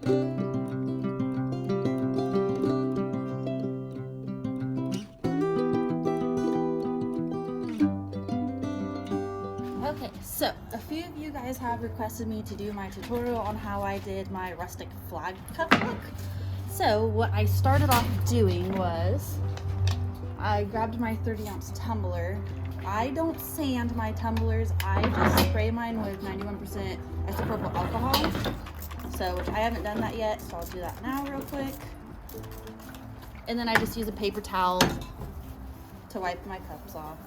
Okay, so a few of you guys have requested me to do my tutorial on how I did my rustic flag cup look. So what I started off doing was I grabbed my 30-ounce tumbler. I don't sand my tumblers, I just spray mine with 91% isopropyl alcohol. So, which I haven't done that yet, so I'll do that now real quick. And then I just use a paper towel to wipe my cups off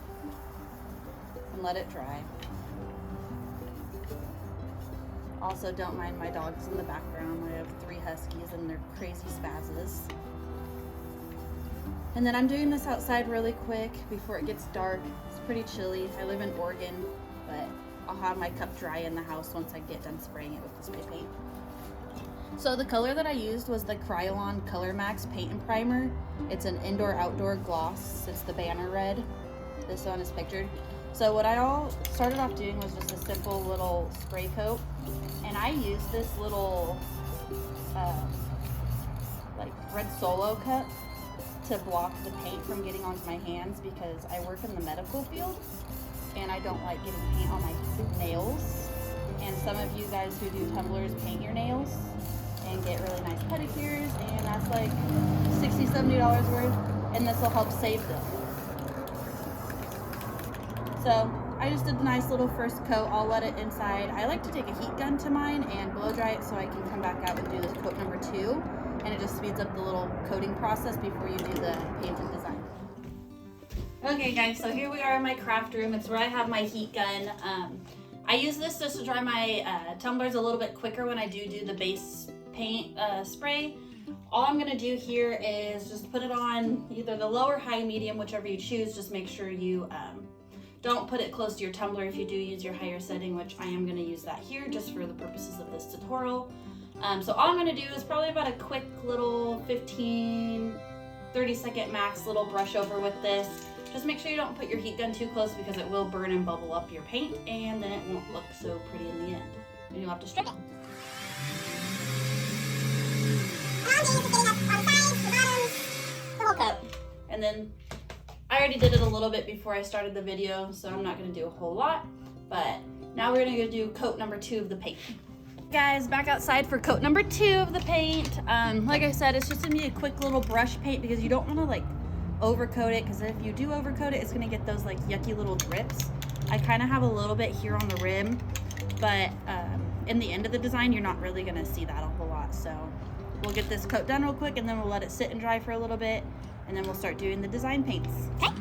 and let it dry. Also, don't mind my dogs in the background. I have 3 huskies and they're crazy spazzes. And then I'm doing this outside really quick before it gets dark. It's pretty chilly. I live in Oregon, but I'll have my cup dry in the house once I get done spraying it with the spray paint. So the color that I used was the Krylon Color Max Paint and Primer. It's an indoor-outdoor gloss. It's the banner red. This one is pictured. So what I all started off doing was just a simple little spray coat. And I used this little like red Solo cup to block the paint from getting onto my hands because I work in the medical field and I don't like getting paint on my nails. And some of you guys who do tumblers paint your nails and get really nice pedicures, and that's like $60, $70 worth, and this will help save them. So I just did a nice little first coat. I'll let it inside. I like to take a heat gun to mine and blow dry it so I can come back out and do this coat number 2. And it just speeds up the little coating process before you do the paint and design. Okay guys, so here we are in my craft room. It's where I have my heat gun. I use this just to dry my tumblers a little bit quicker when I do the base paint spray. All I'm gonna do here is just put it on either the low or high medium, whichever you choose. Just make sure you don't put it close to your tumbler if you do use your higher setting, which I am gonna use that here just for the purposes of this tutorial. So all I'm gonna do is probably about a quick little 15-30 second max little brush over with this. Just make sure you don't put your heat gun too close because it will burn and bubble up your paint and then it won't look so pretty in the end. And you'll have to strip it. The whole coat. And then I already did it a little bit before I started the video, so I'm not gonna do a whole lot. But now we're gonna go do coat number 2 of the paint. Guys, back outside for coat number 2 of the paint. Like I said, it's just gonna be a quick little brush paint because you don't want to like overcoat it, because if you do overcoat it, it's gonna get those like yucky little drips. I kind of have a little bit here on the rim, but in the end of the design, you're not really gonna see that a whole lot. So we'll get this coat done real quick and then we'll let it sit and dry for a little bit, and then we'll start doing the design paints. Okay.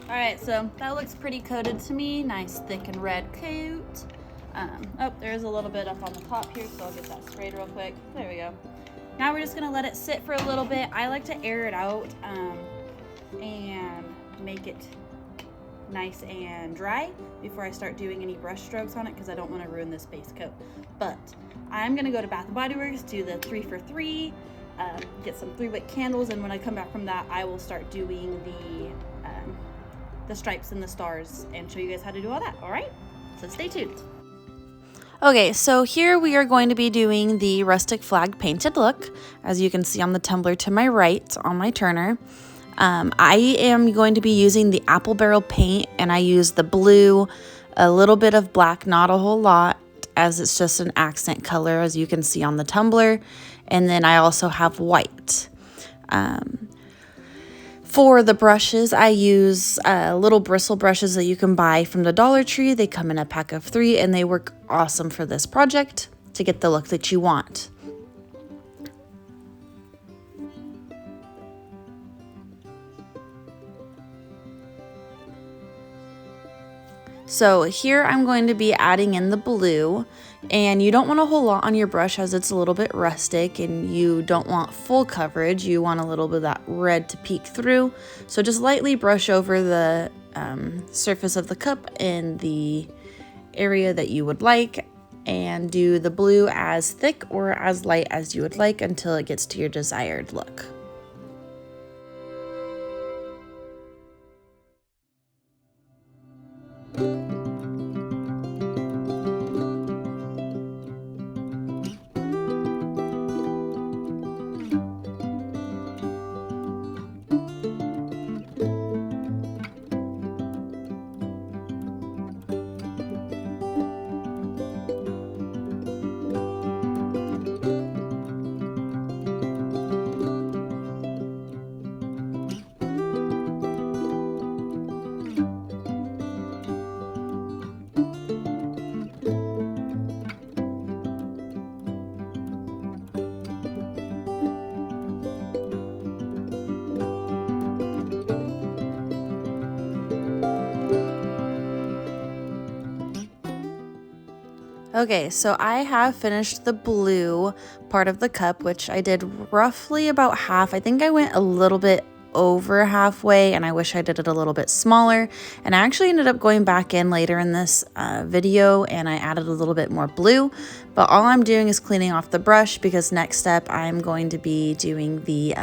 Alright, so that looks pretty coated to me. Nice thick and red coat. Oh, there's a little bit up on the top here, so I'll get that sprayed real quick. There we go. Now we're just gonna let it sit for a little bit. I like to air it out and make it nice and dry before I start doing any brush strokes on it because I don't want to ruin this base coat. But I'm gonna go to Bath & Body Works, do the 3 for 3, get some 3-wick candles, and when I come back from that, I will start doing the stripes and the stars and show you guys how to do all that. All right, so stay tuned. Okay, so here we are going to be doing the rustic flag painted look, as you can see on the tumbler to my right on my turner. I am going to be using the apple barrel paint, and I use the blue, a little bit of black, not a whole lot, as it's just an accent color, as you can see on the tumbler. And then I also have white. For the brushes, I use little bristle brushes that you can buy from the Dollar Tree. They come in a pack of 3 and they work awesome for this project to get the look that you want. So here I'm going to be adding in the blue, and you don't want a whole lot on your brush as it's a little bit rustic and you don't want full coverage. You want a little bit of that red to peek through. So just lightly brush over the surface of the cup in the area that you would like, and do the blue as thick or as light as you would like until it gets to your desired look. Okay, so I have finished the blue part of the cup, which I did roughly about half. I think I went a little bit over halfway, and I wish I did it a little bit smaller. And I actually ended up going back in later in this video, and I added a little bit more blue. But all I'm doing is cleaning off the brush, because next step I'm going to be doing the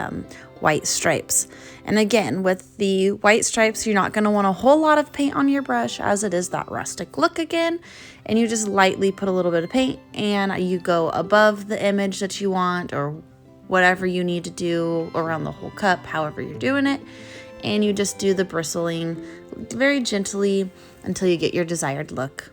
white stripes. And again, with the white stripes, you're not going to want a whole lot of paint on your brush, as it is that rustic look again. And you just lightly put a little bit of paint, and you go above the image that you want, or whatever you need to do around the whole cup, however you're doing it. And you just do the bristling very gently until you get your desired look.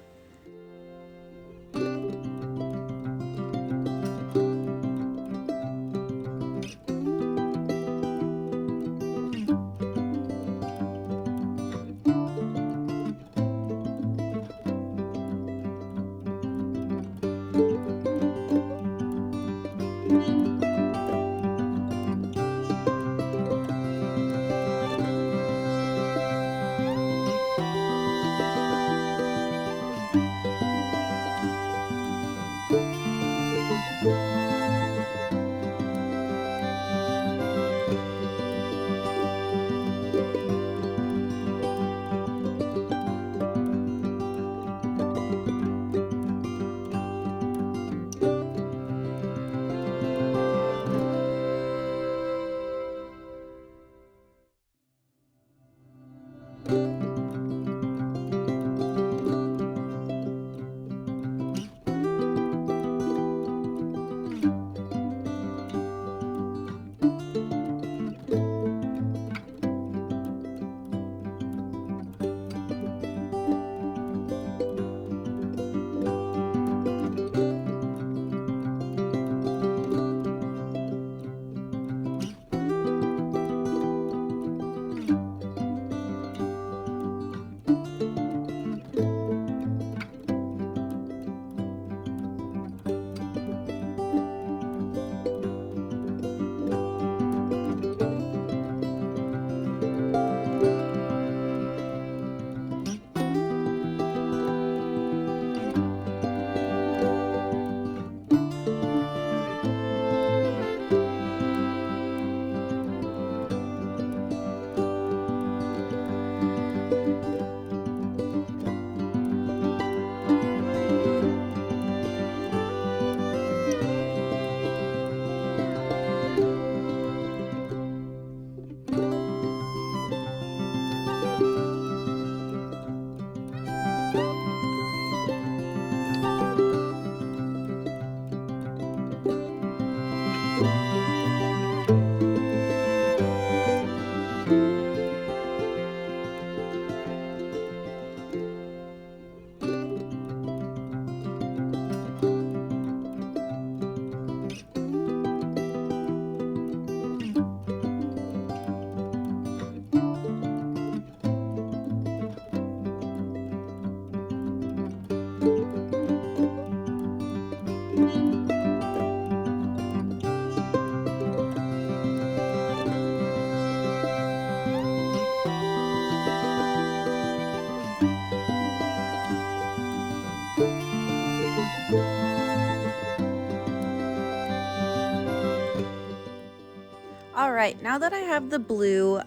All right, now that I have the blue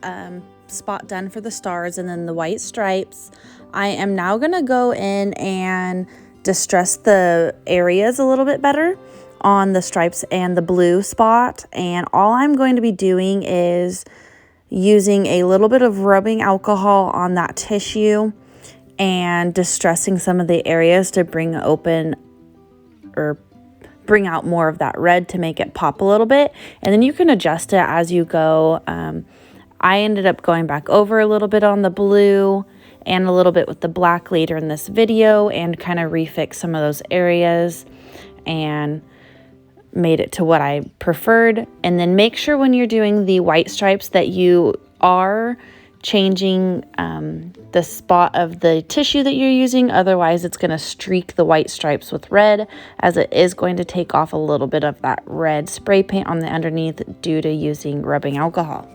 spot done for the stars and then the white stripes, I am now gonna go in and distress the areas a little bit better on the stripes and the blue spot. And all I'm going to be doing is using a little bit of rubbing alcohol on that tissue and distressing some of the areas to bring open or bring out more of that red to make it pop a little bit. And then you can adjust it as you go. I ended up going back over a little bit on the blue and a little bit with the black later in this video and kind of refix some of those areas and made it to what I preferred. And then make sure when you're doing the white stripes that you are changing the spot of the tissue that you're using. Otherwise, it's going to streak the white stripes with red, as it is going to take off a little bit of that red spray paint on the underneath due to using rubbing alcohol.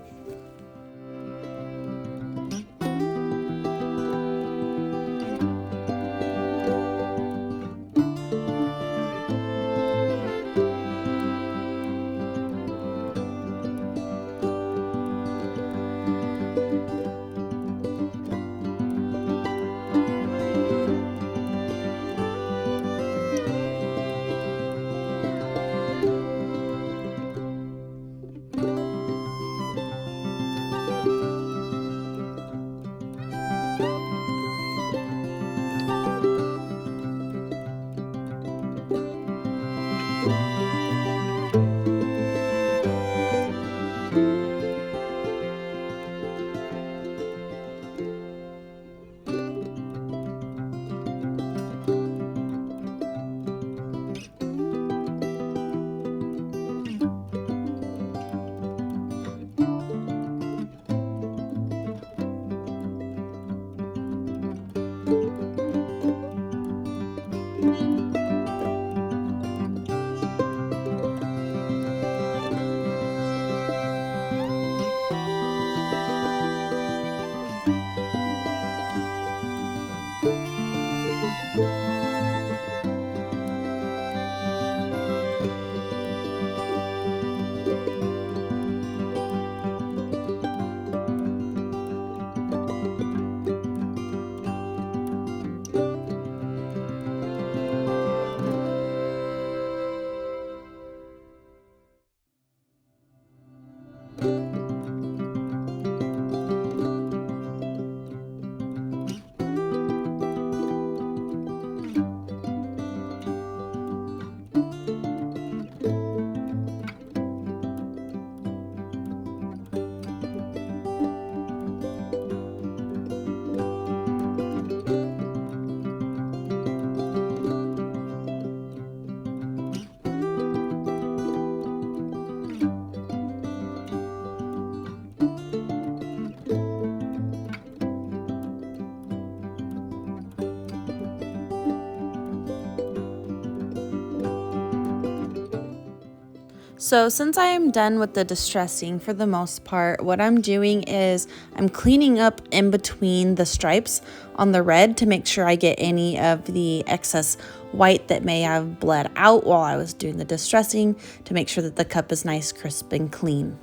So since I am done with the distressing for the most part, what I'm doing is I'm cleaning up in between the stripes on the red to make sure I get any of the excess white that may have bled out while I was doing the distressing, to make sure that the cup is nice, crisp, and clean.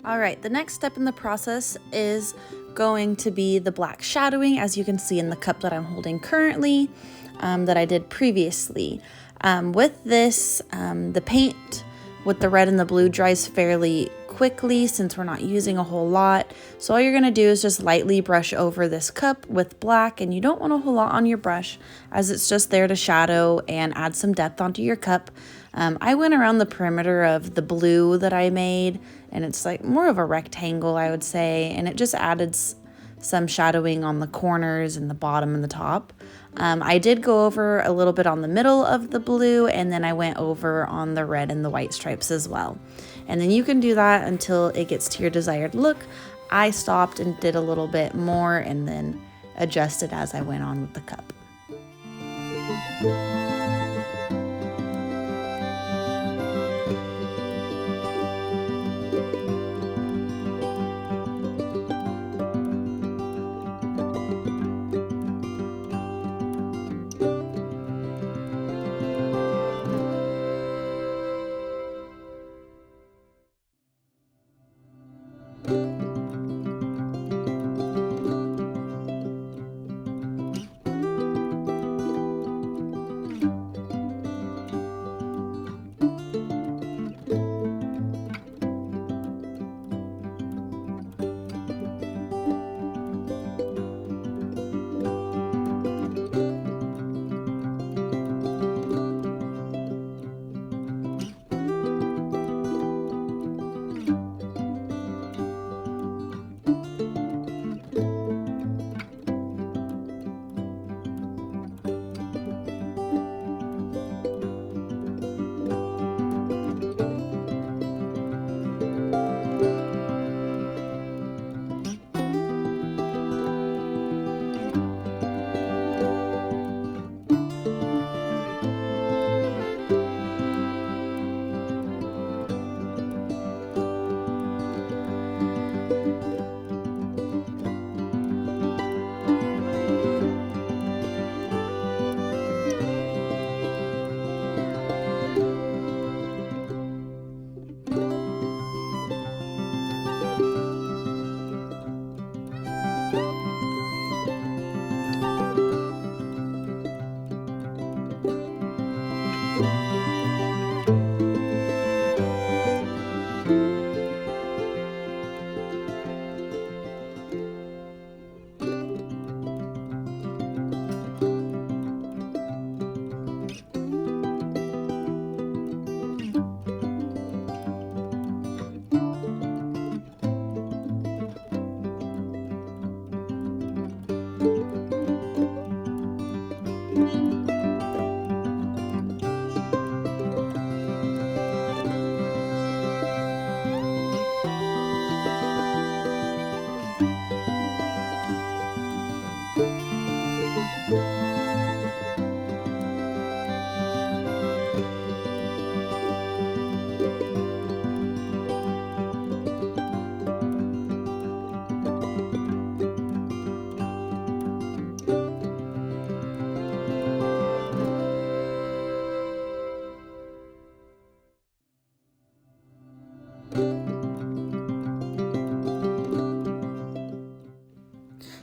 All right, the next step in the process is going to be the black shadowing, as you can see in the cup that I'm holding currently, that I did previously. With this, the paint with the red and the blue dries fairly quickly since we're not using a whole lot. So all you're gonna do is just lightly brush over this cup with black, and you don't want a whole lot on your brush as it's just there to shadow and add some depth onto your cup. I went around the perimeter of the blue that I made, and it's like more of a rectangle, I would say, and it just added some shadowing on the corners and the bottom and the top. I did go over a little bit on the middle of the blue, and then I went over on the red and the white stripes as well. And then you can do that until it gets to your desired look. I stopped and did a little bit more and then adjusted as I went on with the cup.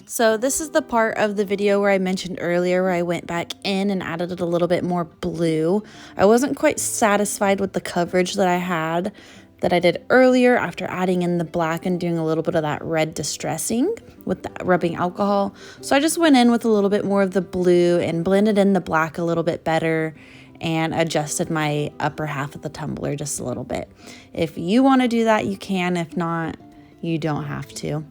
So this is the part of the video where I mentioned earlier where I went back in and added a little bit more blue. I wasn't quite satisfied with the coverage that I did earlier after adding in the black and doing a little bit of that red distressing with the rubbing alcohol. So I just went in with a little bit more of the blue and blended in the black a little bit better and adjusted my upper half of the tumbler just a little bit. If you want to do that, you can. If not, you don't have to.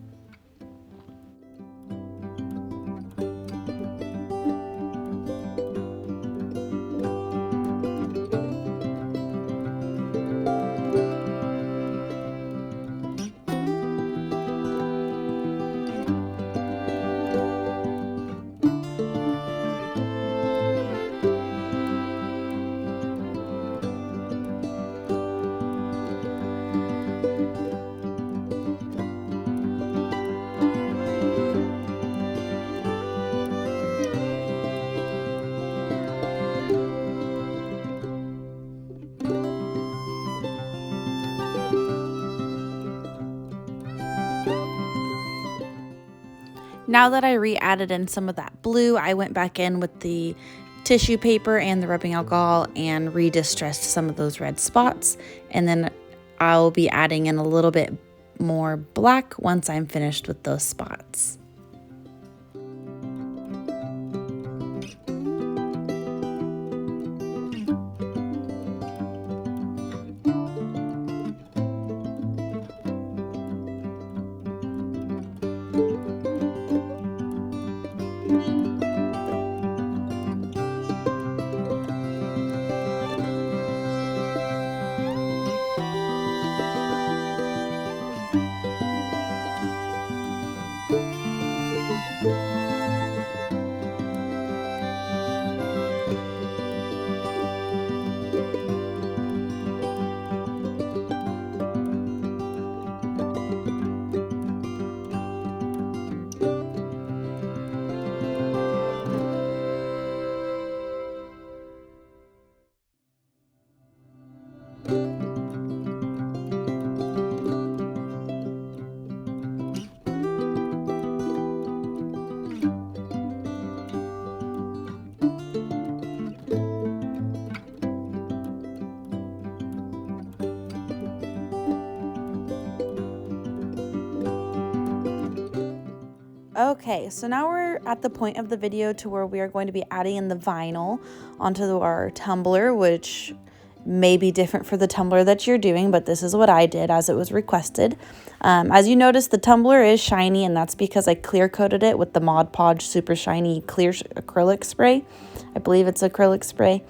Now that I re-added in some of that blue, I went back in with the tissue paper and the rubbing alcohol and re-distressed some of those red spots. And then I'll be adding in a little bit more black once I'm finished with those spots. Okay, so now we're at the point of the video to where we are going to be adding in the vinyl onto our tumbler, which may be different for the tumbler that you're doing, but this is what I did as it was requested. As you notice, the tumbler is shiny, and that's because I clear coated it with the Mod Podge Super Shiny Clear Acrylic Spray. I believe it's acrylic spray.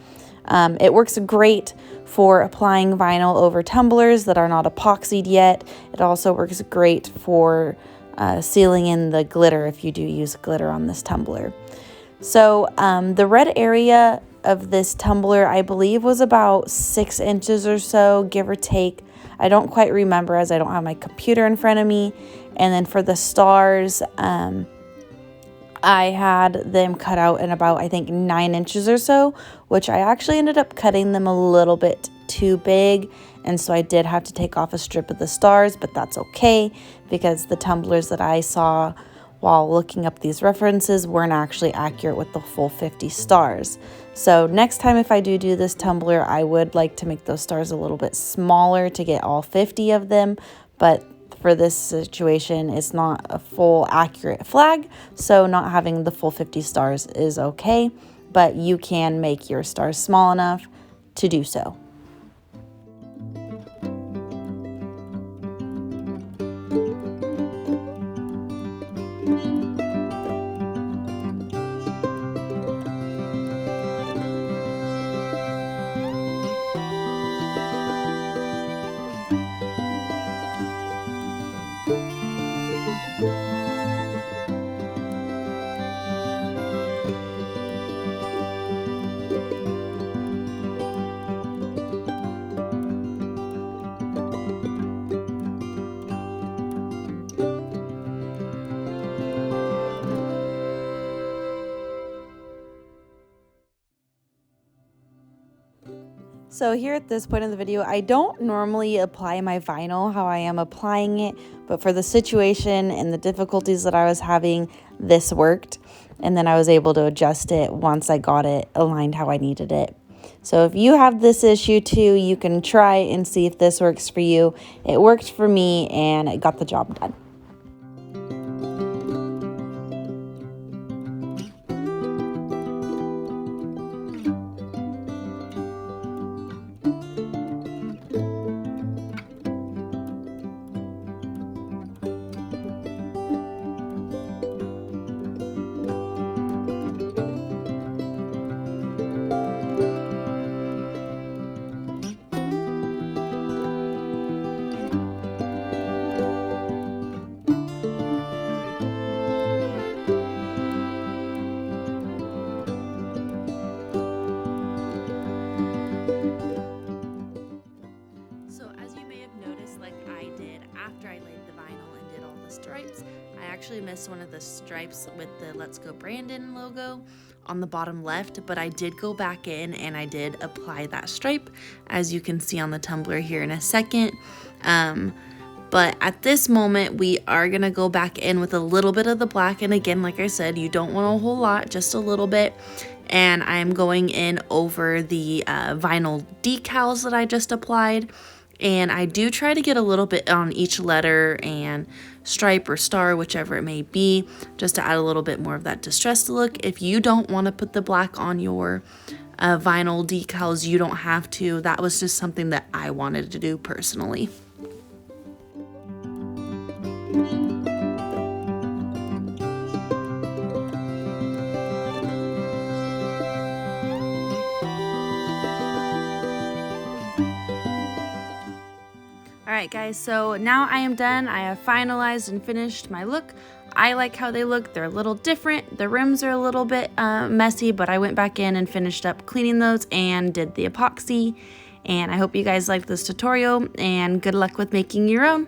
It works great for applying vinyl over tumblers that are not epoxied yet. It also works great for sealing in the glitter if you do use glitter on this tumbler. So the red area of this tumbler, I believe, was about 6 inches or so, give or take. I don't quite remember as I don't have my computer in front of me. And then for the stars, I had them cut out in about, I think, 9 inches or so, which I actually ended up cutting them a little bit too big. And so I did have to take off a strip of the stars, but that's okay because the tumblers that I saw while looking up these references, weren't actually accurate with the full 50 stars. So next time if I do this tumbler, I would like to make those stars a little bit smaller to get all 50 of them. But for this situation, it's not a full accurate flag, so not having the full 50 stars is okay, but you can make your stars small enough to do so. So here at this point in the video, I don't normally apply my vinyl how I am applying it, but for the situation and the difficulties that I was having, this worked. And then I was able to adjust it once I got it aligned how I needed it. So if you have this issue too, you can try and see if this works for you. It worked for me and it got the job done. After I laid the vinyl and did all the stripes, I actually missed one of the stripes with the Let's Go Brandon logo on the bottom left, but I did go back in and I did apply that stripe, as you can see on the tumbler here in a second. But at this moment, we are gonna go back in with a little bit of the black, and again, like I said, you don't want a whole lot, just a little bit. And I'm going in over the vinyl decals that I just applied. And I do try to get a little bit on each letter and stripe or star, whichever it may be, just to add a little bit more of that distressed look. If you don't want to put the black on your vinyl decals, you don't have to. That was just something that I wanted to do personally. Alright guys, so now I am done. I have finalized and finished my look. I like how they look. They're a little different. The rims are a little bit messy, but I went back in and finished up cleaning those and did the epoxy. And I hope you guys liked this tutorial, and good luck with making your own.